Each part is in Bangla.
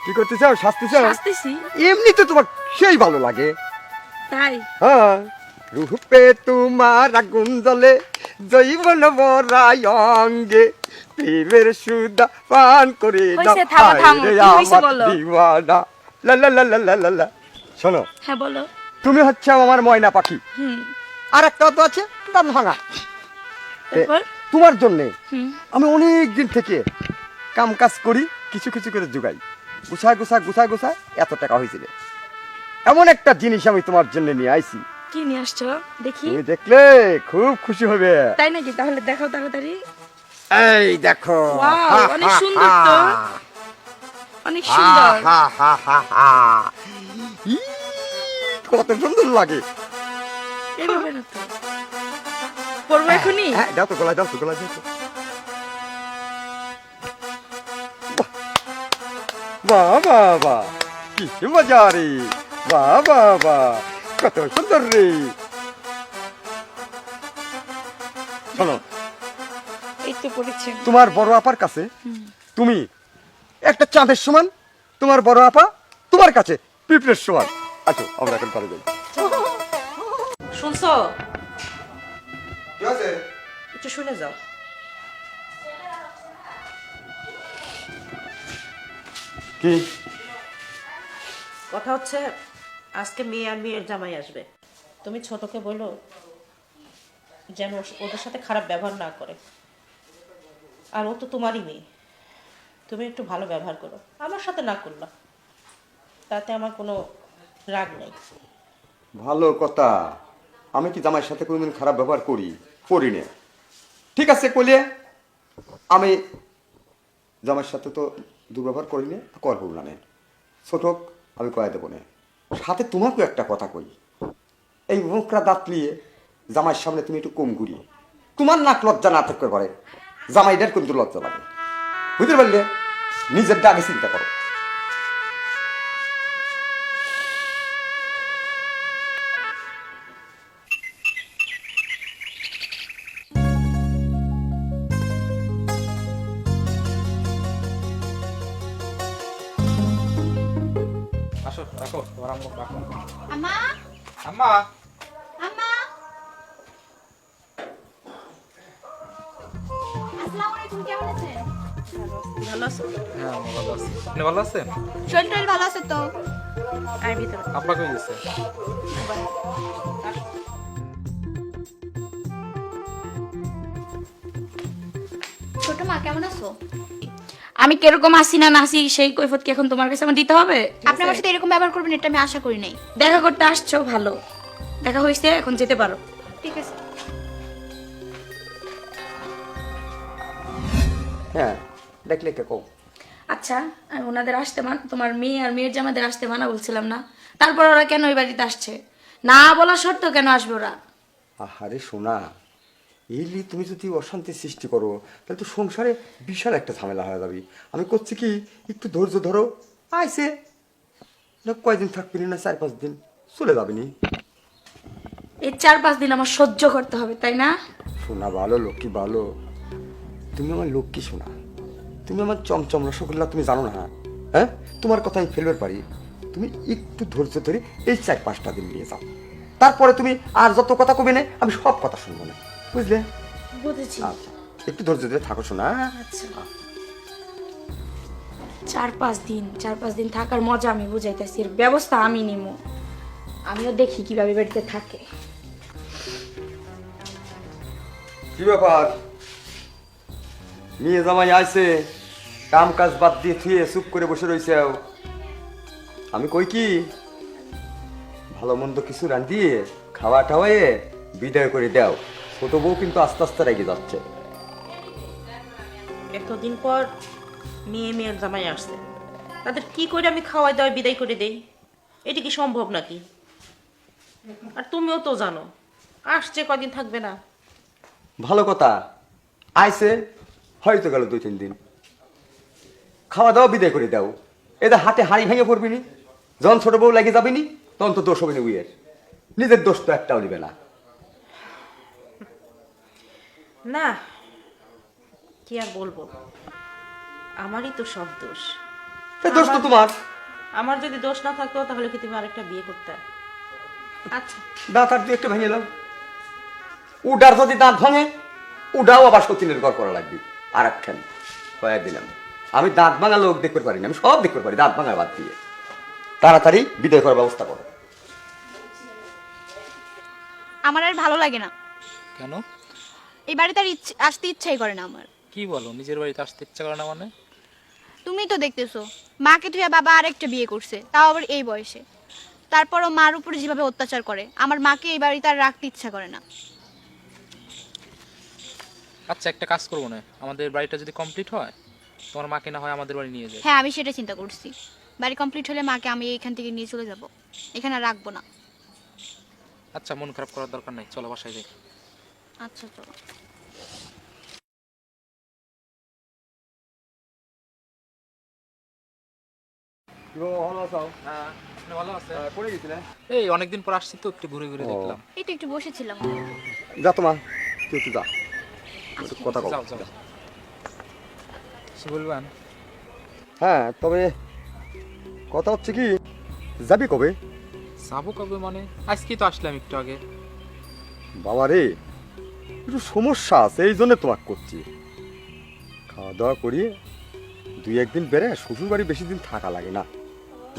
কি করতে চাও? শাস্তি চাও? শাস্তিছি। এমনি তো তোমার সেই ভালো লাগে। তাই হ্যাঁ, রূপে তোমার আগুন জ্বলে, জৈবন ভরায় অঙ্গে, প্রেমের সুধা পান করে দাও, হইছে, থামো, হায় থামো, রে কি হইছে আমার বলো। দিওয়ানা। লা লা লা লা লা লা লা। শোনো, হ্যাঁ বলো। তুমি হচ্ছে আমার ময়না পাখি। হুম, আর একটা তো আছে দাম ভাঙা। তারপর? তোমার জন্যে হুম। আমি অনেক দিন থেকে কাম কাজ করি, কিছু কিছু করে জোগাই, গুছায় গুছায় গুছায় গুছায় এত টাকা হয়েছিল। এমন একটা জিনিস আমি তোমার জন্য নিয়ে আইছি, কি নিয়ে আসছো দেখি? তুমি দেখলে খুব খুশি হবে। তাই নাকি? তাহলে দেখাও তাড়াতাড়ি। এই দেখো। ওয়াও, অনেক সুন্দর তো। অনেক সুন্দর। ই, কত সুন্দর লাগে। এভাবে না তো। পড়বো এখনই? হ্যাঁ, দাও তো গলায়, দাও তো গলায়, দাও তো। বাহ বাহ বাহ, কি মজা রে। বাহ বাহ বাহ, কত সুন্দর রে। শোনো, এই তো পড়েছে। তোমার বড় আপার কাছে তুমি একটা চাঁদের সমান, তোমার বড় আপা তোমার কাছে পিঁপড়ের সমান। আচ্ছা, আমরা এখন পারে যাই। শুনছো? কি আছে? একটু শুনে যাও। কি কথা হচ্ছে, আজকে মেয়ে আর মেয়ের জামাই আসবে। তুমি ছোটকে বলো যেন ওদের সাথে খারাপ ব্যবহার না করে। আর ও তো তোমারই মেয়ে, তুমি একটু ভালো ব্যবহার করো। আমার সাথে না করলা, তাতে আমার কোনো রাগ নেই। ভালো কথা। আমি কি জামাইয়ের সাথে কোনোদিন খারাপ ব্যবহার করি না। ঠিক আছে কলিয়ে, আমি জামাইয়ের সাথে তো দুর্ব্যবহার করি না, করবো না। ছোট আমি কয়ে দেবো না। সাথে তোমাকেও একটা কথা কই, এই মুখরা দাঁত নিয়ে জামাইয়ের সামনে তুমি একটু কম ঘুরিয়ে, তোমার নাক লজ্জা না থাকতে পারে, জামাইটার কিন্তু লজ্জা লাগে। বুঝতে পারলে? নিজের আগে চিন্তা করো। আসো, রাখো তোমার আম্মু রাখো। আম্মা, আম্মা, আম্মা, আসসালামু আলাইকুম, কেমন আছেন? ভালো আছো? হ্যাঁ আম্মা ভালো আছি। আপনি ভালো আছেন? শরীর টরীর ভালো আছে তো? আয় ভিতরে। আব্বা কই গেছে? ছোট মা কেমন আছো? আমি কিরকম আসি না নাসি সেই কৈফত কি এখন তোমার কাছে আমার দিতে হবে? আপনি আমার সাথে এরকম ব্যবহার করবেন এটা আমি আশা করি নাই। দেখা করতে আসছো, ভালো। দেখা হয়েছে, এখন যেতে পারো। ঠিক আছে। হ্যাঁ, দেখলে কে কও। আচ্ছা, আমি ওনাদের আসতে তোমার মেয়ে আর মেয়ের জামাইদের আসতে মানা বলছিলাম না? তারপর ওরা কেন ওই বাড়িতে আসছে? না বলা সত্ত্বেও কেন আসবে ওরা? আহারে সোনা, এলি তুমি যদি অশান্তি সৃষ্টি করো তাহলে তো সংসারে বিশাল একটা ঝামেলা হয়ে যাবে। আমি করছি কি, একটু ধৈর্য ধরো। আইসে না কয়দিন থাকবি না, 4-5 দিন চলে যাবি নি। এই 4-5 দিন আমার সহ্য করতে হবে, তাই না? সোনা ভালো, লক্ষ্মী ভালো, তুমি আমার লক্ষ্মী সোনা, তুমি আমার চমচম রসগোল্লা, তুমি জানো না? হ্যাঁ, তোমার কথা আমি ফেলবার পারি। তুমি একটু ধৈর্য ধরে এই 4-5টা দিন নিয়ে যাও, তারপরে তুমি আর যত কথা কবে না, আমি সব কথা শুনবো না, বুঝলে? বুঝেছি। আচ্ছা, একটু ধৈর্য ধরে থাকো শোনা। আচ্ছা, 4-5 দিন থাকার মজা আমি বুঝাইতেছি, এর ব্যবস্থা আমি নিব। আমিও দেখি কিভাবে বাড়িতে থাকে। কি ব্যাপার, মেয়ে জামাই আইছে, কাম কাজ বাদ দিয়ে থুয়ে চুপ করে বসে রয়েছে। আমি কই কি, ভালো মন্দ কিছু রান্ধিয়ে খাওয়া টাওয়াইয়ে বিদায় করে দাও। ছোট বউ কিন্তু আস্তে আস্তে রেগে যাচ্ছে। এতদিন পর মেয়ে মেয়ের জামাই আসছে, তাদের কি করে আমি খাওয়াই দাওয়াই বিদায় করে দেই? এটা কি সম্ভব নাকি? আর তুমিও তো জানো আসছে কদিন থাকবে না। ভালো কথা, আইছে হয়তো গেল 2-3 দিন, খাওয়া দাওয়া বিদায় করে দাও। এদের হাতে হাড়ি ভেঙে পড়বি নি, যখন ছোট বউ লেগে যাবি নি তখন তো দোষ হবে না উইয়ের। নিজের দোষ তো একটাও নিবে না। না, কি আর বলবো, আমারই তো সব দোষ। এ দোষ তো তোমার। আমার যদি দোষ না থাকতো তাহলে কি তুমি আরেকটা বিয়ে করতে? আচ্ছা, দাঁত আর দু একটা ভেঙে দাও। উডার যদি দাঁত ভাঙে, উডাও আবার সতীনের ঘর করা লাগবে আর একখান কয়েক দিলাম। আমি দাঁত ভাঙা লোক দেখতে পারি না, আমি সব দেখতে পারি, দাঁত ভাঙা বাদ দিয়ে। তাড়াতাড়ি বিদায় করার ব্যবস্থা করো। আমার আর ভালো লাগে না, কেন? এই বাড়িতে আর আসতে ইচ্ছাই করে না আমার। কি বলো, নিজের বাড়িতে আসতে ইচ্ছা করে না মানে? তুমি তো দেখতেছো মাকে তুই বাবা আরেকটা বিয়ে করছে, তাও আবার এই বয়সে। তারপরও মার উপরে যেভাবে অত্যাচার করে, আমার মাকে এই বাড়িতে আর রাখতে ইচ্ছা করে না। আচ্ছা, একটা কাজ করবো না, আমাদের বাড়িটা যদি কমপ্লিট হয় তোমার মাকে না হয় আমাদের বাড়ি নিয়ে যায়। হ্যাঁ, আমি সেটা চিন্তা করছি। বাড়ি কমপ্লিট হলে মাকে আমি এখান থেকে নিয়ে চলে যাব, এখানে আর রাখবো না। আচ্ছা, মন খারাপ করার দরকার নেই, চলো বাসায় যাই। আচ্ছা চলো। হ্যাঁ, আপনি ভালো আছেন? পড়ে গেছিলে? এই অনেকদিন পর আসছি তো, একটু ঘুরে ঘুরে দেখলাম। এই তো একটু বসেছিলাম। যা তোমা, তুই একটু যা, একটু কথা কও। যাও যাও, কি বলবেন? হ্যাঁ, তবে কথা হচ্ছে কি, যাবি কবে? যাবো কবে মানে? আজকেই তো আসলাম একটু আগে। বাবা রে, একটু সমস্যা আছে, এই জন্য তোমাকে করছি। খাওয়া দাওয়া করিয়ে দুই একদিন বেড়ে শ্বশুর বাড়ি বেশি দিন থাকা লাগে না,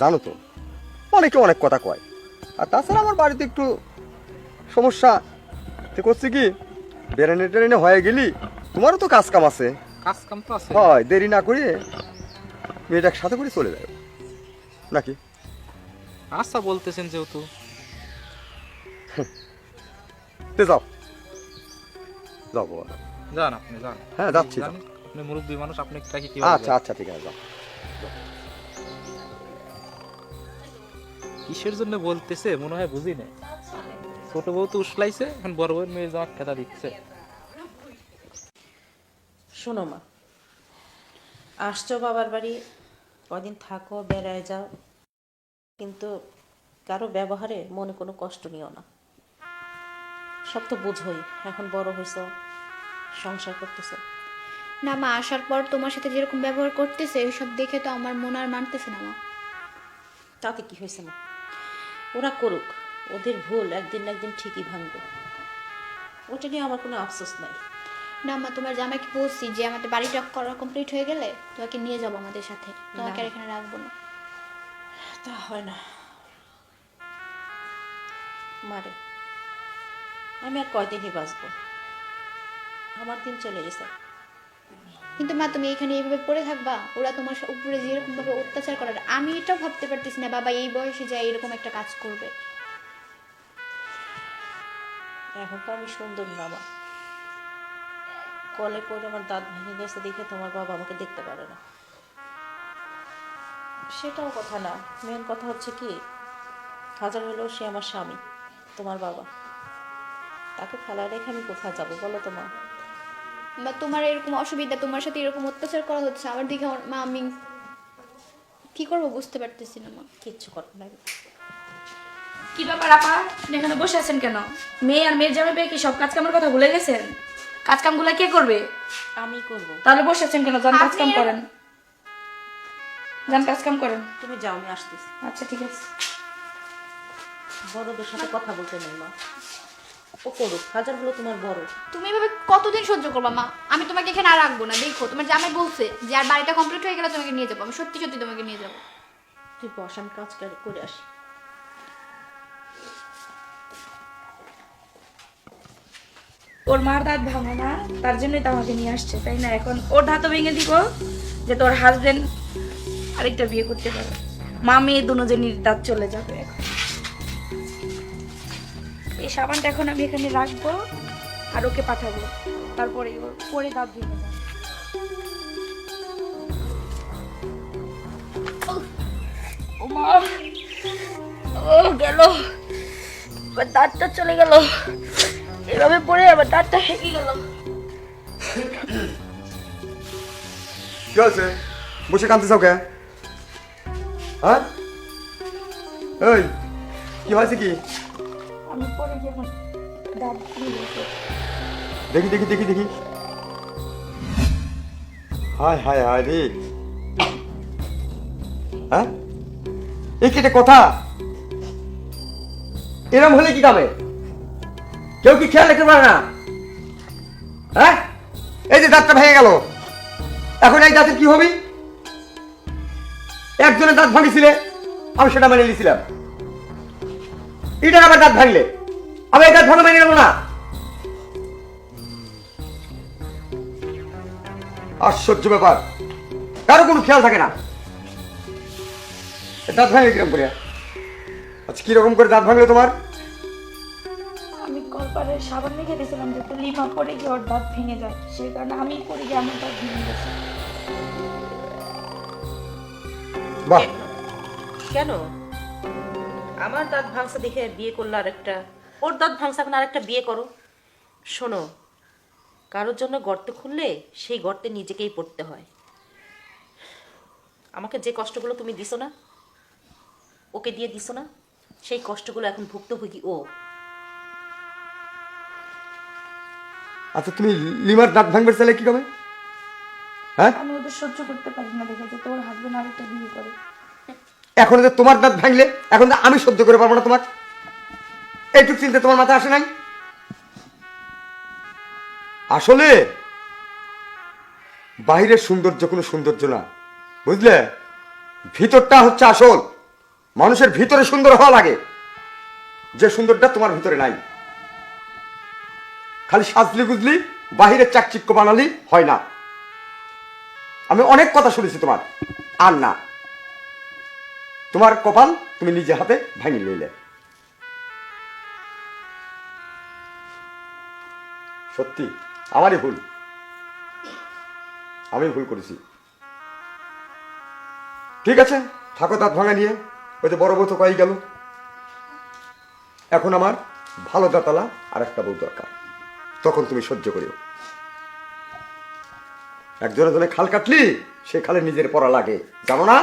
জানো তো, অনেকে অনেক কথা কয়। আর তাছাড়া আমার বাড়িতে একটু সমস্যা তো করছি কি, বেড়ানে টেরানে হয়ে গেলি তোমারও তো কাজ কাম আছে, কাজ কাম তো আছে। হয় দেরি না করিয়ে মেয়েটাকে সাথে করে চলে যায় নাকি? আচ্ছা, বলতেছেন যেহেতু। তে যাও, যাও বাবা। যান, আপনি যান। হ্যাঁ, যাচ্ছি, যান, আপনি মুরব্বী মানুষ, আপনি কি কি আচ্ছা আচ্ছা, ঠিক আছে, যাও। কিসের জন্য বলতেছে মনে হয় বুঝি না। ছোট বউ তো উসলাইছে, এখন বড় বউয়ের মেয়ে যাওয়ার খেতা দিচ্ছে। শোনো মা, আসছো বাবার বাড়ি, কদিন থাকো, বেড়ায় যাও, কিন্তু কারো ব্যবহারে মনে কোনো কষ্ট নিও না। সব তো বুঝোই, এখন বড় হয়েছো, সংসার করতেছো। না মা, আসার পর তোমার সাথে যেরকম ব্যবহার করতেছে ওইসব দেখে তো আমার মন আর মানতেছে না মা। তাতে কি হয়েছে না, ওরা করুক, ওদের ভুল একদিন না একদিন ঠিকই ভাঙবে, ওটা নিয়ে আমার কোনো আফসোস নাই। না মা, তোমার জামাইকে বলছি যে আমাদের বাড়িটা করা কমপ্লিট হয়ে গেলে তোমাকে নিয়ে যাবো আমাদের সাথে, তোমাকে আর এখানে রাখবো না। তা হয় না মারে, আমি আর কয়দিনই বাঁচবো, আমার দিন চলে গেছে। কিন্তু মা, তুমি এখানে এইভাবে পড়ে থাকবা, ওরা তোমার উপরে যেরকম ভাবে অত্যাচার করার, আমি এটাও ভাবতে পারতেছি না বাবা এই বয়সে যায় এরকম একটা কাজ করবে। এখন তো আমি সুন্দর না মা, কলে পড়ে আমার দাঁত ভেঙে গেছে দেখে তোমার বাবা আমাকে দেখতে পারে না, সেটাও কথা না। মেন কথা হচ্ছে কি, হাজার হলেও সে আমার স্বামী, তোমার বাবা, তাকে ফেলা রেখে আমি কোথায় যাবো বলো তো মা? বা তোমার এরকম অসুবিধা, তোমার সাথে এরকম অত্যাচার করা হচ্ছে আমার দিকে, মা আমি কি করবো বুঝতে পারতেছি না মা। কিচ্ছু করবো না। কি ব্যাপার আপা, আপনি এখানে বসে আছেন কেন? মেয়ে আর মেয়ের জামাই পেয়ে কি সব কাজ কামের কথা ভুলে গেছেন? কাজ কামগুলা কে করবে? আমি করবো। তাহলে বসে আছেন কেন? যান কাজ কাম আপনি- করেন, যান কাজ কাম করেন। তুমি যাও, আমি আসতেছি। আচ্ছা ঠিক আছে। বড়দের সাথে কথা বলতে নেই মা, ও করুক, হাজার হলো তোমার বড়। তুমি এভাবে কতদিন সহ্য করবা মা? আমি তোমাকে এখানে আর রাখবো না। দেখো তোমার জামাই বলছে যে আর বাড়িটা কমপ্লিট হয়ে গেলে তোমাকে নিয়ে যাবো, আমি সত্যি সত্যি তোমাকে নিয়ে যাবো। তুই বস, আমি কাজ করে আসি। ওর মার দাঁত ভাঙো না, তার জন্যই তো আমাকে নিয়ে আসছে, তাই না? এখন ওর দাঁতও ভেঙে দিব যে তোর হাজবেন্ড আরেকটা বিয়ে করতে পারে, মা মেয়ে দুজনের দাঁত চলে যাবে। এখন এই সাবানটা এখন আমি এখানে রাখবো আর ওকে পাঠাবো, তারপরে ওর পরে দাঁত ভেঙে যাবে। ও মা, ও গেল, এবার দাঁতটা চলে গেল, এভাবে পড়ে আবার দাঁতটা হেঁকে গেল। কি হয়েছে, বসে কাঁদতেছ কে? হ্যাঁ, এই কি হয়েছে কি? আমি পরে গিয়ে আমার দাঁত ভেঙে গেছে। দেখি দেখি দেখি দেখি, হায় হায় হায় রে, হ্যাঁ, এই কি একটা কথা? এরম হলে কি কামে? কেউ কি খেয়াল রাখতে পারে না? হ্যাঁ, এই যে দাঁতটা ভেঙে গেল, এখন এই দাঁতের কি হবে? একজনের দাঁত ভাঙিছিলে, আমি সেটা মেনে নিয়েছিলাম। এটার আবার দাঁত ভাঙলে আমি এই দাঁত ভাঙা মেনে নেবো না। আশ্চর্য ব্যাপার, কারো কোনো খেয়াল থাকে না। দাঁত ভাঙলে কিরকম করে? আচ্ছা, কিরকম করে দাঁত ভাঙলে তোমার? আমি কলপারে সাবান মেখে দিয়েছিলাম যাতে লিমা পড়ে গিয়ে ওর দাঁত ভেঙে যায়, সেই কারণে আমি পড়ে গিয়ে আমার দাঁত ভেঙে গেছে। বাহ, কেন আমার দাঁত ভাঙছে দেখে বিয়ে করলো আরেকটা? ওর দাঁত ভাঙছে, এখন আরেকটা বিয়ে করো। শোনো, কারোর জন্য গর্ত খুললে সেই গর্তে নিজেকেই পড়তে হয়। আমাকে যে কষ্টগুলো তুমি দিছো না, ওকে দিয়ে দিছো না, সেই কষ্টগুলো এখন ভুক্তভোগী ও। আচ্ছা তুমি লিমার দাঁত ভাঙবে চাইলে কি হবে? হ্যাঁ, আমি ওদের সহ্য করতে পারি না দেখে যে তোর হাজবেন্ড আরেকটা বিয়ে করে। এখন যে তোমার দাঁত ভাঙলে এখন তো আমি সহ্য করে পারবো না তোমার। এইটুক চিন্তা তোমার মাথায় আসে নাই? আসলে বাহিরের সৌন্দর্য কোনো সৌন্দর্য না, বুঝলে? ভিতরটা হচ্ছে আসল। মানুষের ভিতরে সুন্দর হওয়া লাগে, যে সুন্দরটা তোমার ভিতরে নাই। খালি সাজলি গুজলি বাহিরের চাকচিক্য বানালি হয় না। আমি অনেক কথা শুনেছি তোমার, আর না। তোমার কপাল তুমি নিজে হাতে ভাঙিয়ে নিলে। সত্যি আমারই ভুল, আমি ভুল করেছি। ঠিক আছে, থাকো দাঁত ভাঙা নিয়ে। ওই যে বড় বউ তো কয়েই গেল, এখন আমার ভালো দাঁতালা আর একটা বউ দরকার। তখন তুমি সহ্য করিও। একজনে জনে খাল কাটলি, সে খালে নিজের পড়া লাগে, জানো না?